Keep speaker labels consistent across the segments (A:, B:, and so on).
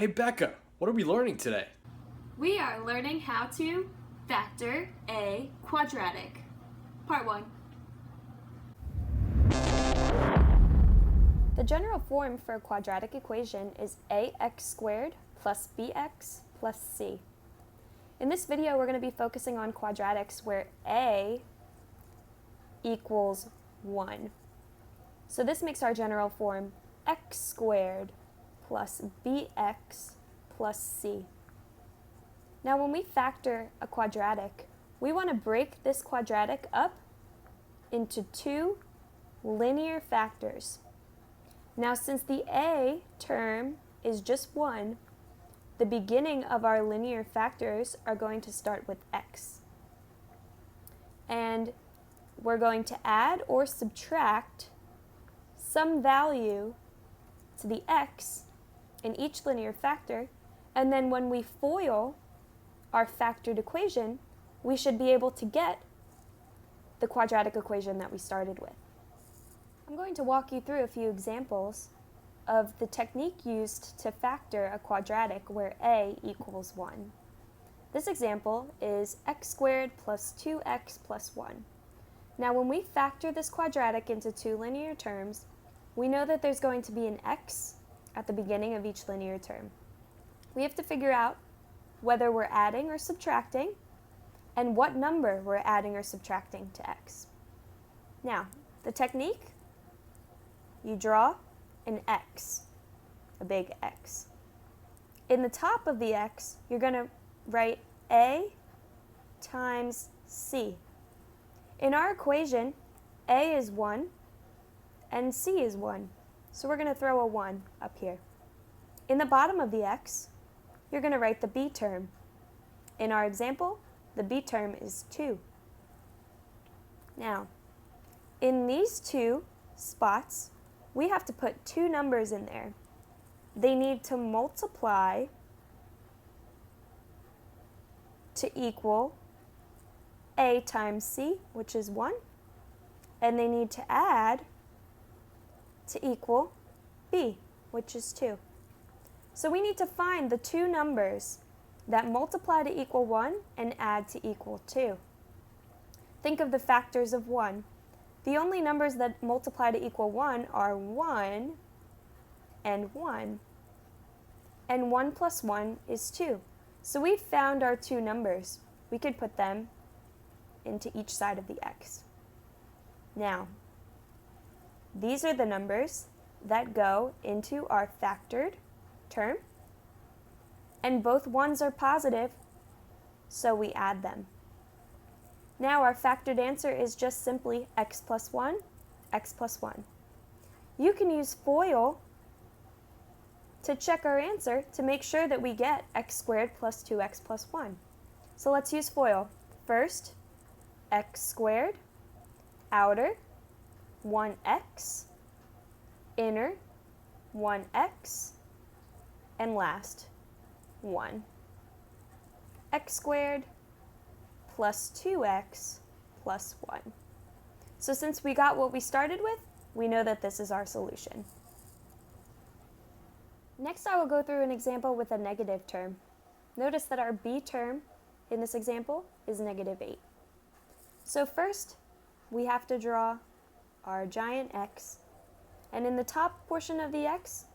A: Hey Becca, what are we learning today?
B: We are learning how to factor a quadratic. Part 1.
C: The general form for a quadratic equation is ax squared plus bx plus c. In this video, we're going to be focusing on quadratics where a equals 1. So this makes our general form x squared plus bx plus c. Now when we factor a quadratic, we want to break this quadratic up into two linear factors. Now since the a term is just 1, the beginning of our linear factors are going to start with x. And we're going to add or subtract some value to the x in each linear factor, and then when we FOIL our factored equation, we should be able to get the quadratic equation that we started with. I'm going to walk you through a few examples of the technique used to factor a quadratic where a equals 1. This example is x squared plus 2x plus 1. Now when we factor this quadratic into two linear terms, we know that there's going to be an x at the beginning of each linear term. We have to figure out whether we're adding or subtracting and what number we're adding or subtracting to x. Now, the technique, you draw an x, a big X. In the top of the x, you're going to write a times c. In our equation, a is 1 and c is 1, so we're going to throw a 1 up here. In the bottom of the x, you're going to write the b term. In our example, the b term is 2. Now, in these two spots, we have to put two numbers in there. They need to multiply to equal a times c, which is 1, and they need to add to equal b, which is 2. So we need to find the two numbers that multiply to equal 1 and add to equal 2. Think of the factors of 1. The only numbers that multiply to equal 1 are 1 and 1. And 1 plus 1 is 2. So we've found our two numbers. We could put them into each side of the x. Now, these are the numbers that go into our factored term, and both 1's are positive, so we add them. Now our factored answer is just simply x plus 1, x plus 1. You can use FOIL to check our answer to make sure that we get x squared plus 2x plus 1. So let's use FOIL. First, x squared, outer, 1x, inner, 1x, and last, 1. X squared plus 2x plus 1. So since we got what we started with, we know that this is our solution. Next, I will go through an example with a negative term. Notice that our b term in this example is -8. So first, we have to draw our giant x, and in the top portion of the x,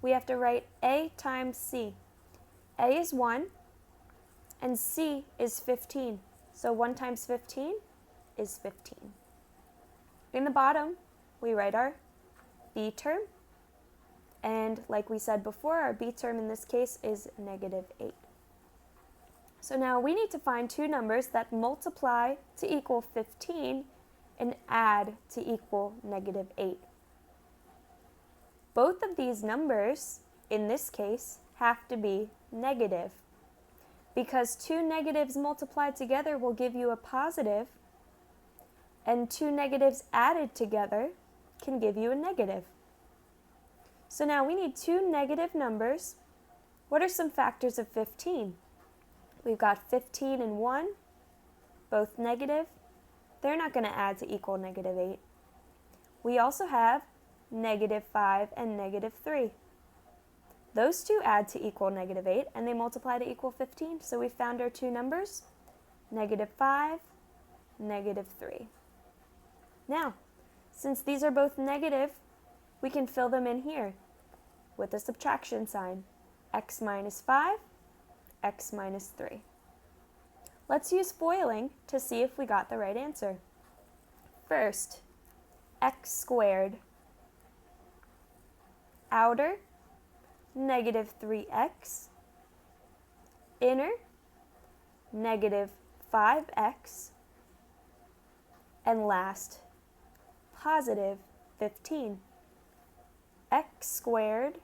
C: we have to write a times c. A is 1, and c is 15. So 1 times 15 is 15. In the bottom, we write our b term, and like we said before, our b term in this case is -8. So now we need to find two numbers that multiply to equal 15 and add to equal -8. Both of these numbers, in this case, have to be negative, because two negatives multiplied together will give you a positive, and two negatives added together can give you a negative. So now we need two negative numbers. What are some factors of 15? We've got 15 and 1, both negative. They're not going to add to equal -8. We also have -5 and -3. those two add to equal negative 8, and they multiply to equal 15. So we found our two numbers, negative 5, negative 3. Now, since these are both negative, we can fill them in here with a subtraction sign. X minus 5, x minus 3. Let's use FOILing to see if we got the right answer. First, x squared. Outer, negative 3x. Inner, negative 5x. And last, positive 15. X squared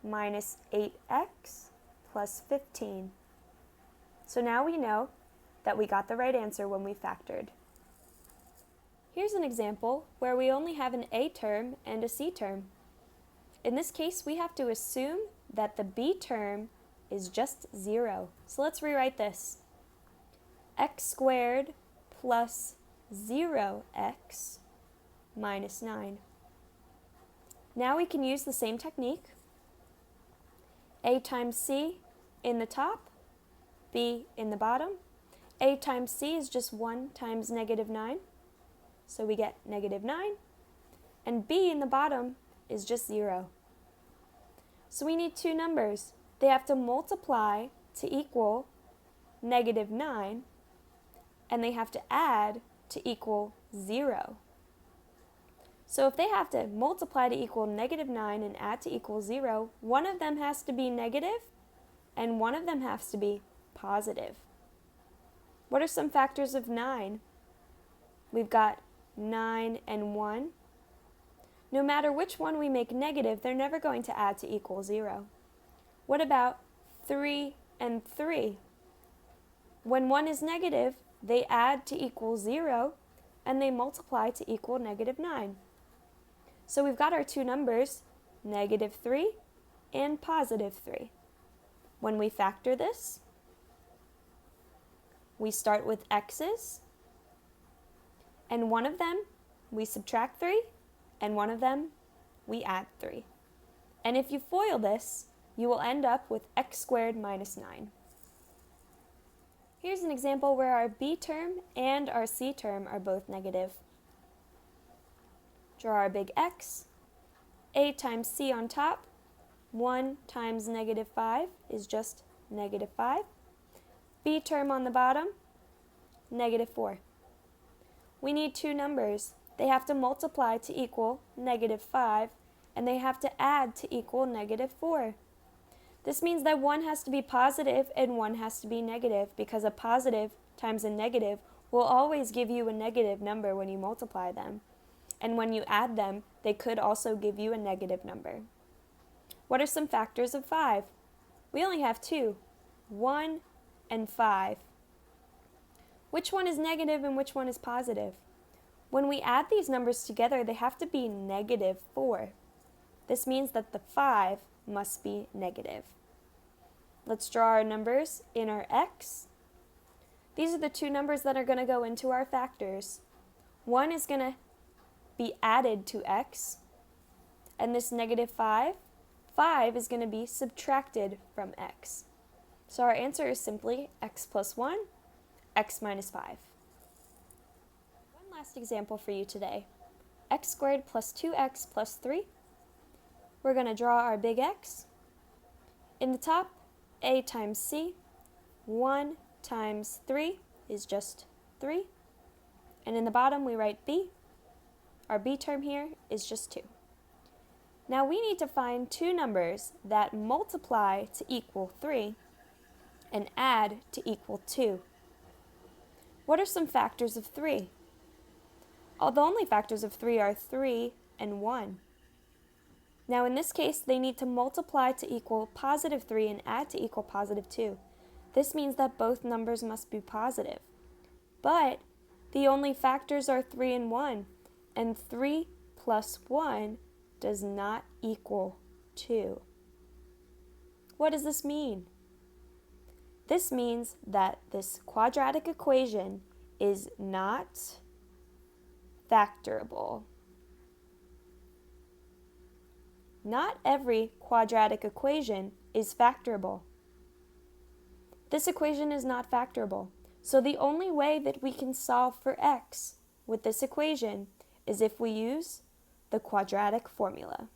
C: minus 8x plus 15. So now we know that we got the right answer when we factored. Here's an example where we only have an a term and a c term. In this case, we have to assume that the b term is just 0. So let's rewrite this. X squared plus 0x minus 9. Now we can use the same technique. A times c in the top, b in the bottom. A times c is just 1 times negative 9. So we get negative 9. And b in the bottom is just 0. So we need two numbers. They have to multiply to equal negative 9, and they have to add to equal 0. So if they have to multiply to equal negative 9 and add to equal 0, one of them has to be negative and one of them has to be positive. What are some factors of 9? We've got 9 and 1. No matter which one we make negative, they're never going to add to equal 0. What about 3 and 3? When one is negative, they add to equal 0 and they multiply to equal negative 9. So we've got our two numbers, negative 3 and positive 3. When we factor this, we start with x's, and one of them we subtract 3, and one of them we add 3. And if you FOIL this, you will end up with x squared minus 9. Here's an example where our b term and our c term are both negative. Draw our big X. A times c on top. 1 times negative 5 is just negative 5. B term on the bottom, negative 4. We need two numbers. They have to multiply to equal negative 5, and they have to add to equal negative 4. This means that one has to be positive and one has to be negative, because a positive times a negative will always give you a negative number when you multiply them. And when you add them, they could also give you a negative number. What are some factors of 5? We only have two, 1 and 5. Which one is negative and which one is positive? When we add these numbers together, they have to be negative 4. This means that the 5 must be negative. Let's draw our numbers in our x. These are the two numbers that are going to go into our factors. 1 is going to be added to x, and this negative 5 is going to be subtracted from x. So our answer is simply x plus 1, x minus 5. One last example for you today. X squared plus 2x plus 3. We're going to draw our big X. In the top, a times c. 1 times 3 is just 3. And in the bottom, we write b. Our b term here is just 2. Now we need to find two numbers that multiply to equal 3 and add to equal 2. What are some factors of 3? The only factors of 3 are 3 and 1. Now in this case, they need to multiply to equal positive 3 and add to equal positive 2. This means that both numbers must be positive. But the only factors are 3 and 1, and 3 plus 1 does not equal 2. What does this mean? This means that this quadratic equation is not factorable. Not every quadratic equation is factorable. This equation is not factorable, so the only way that we can solve for x with this equation is if we use the quadratic formula.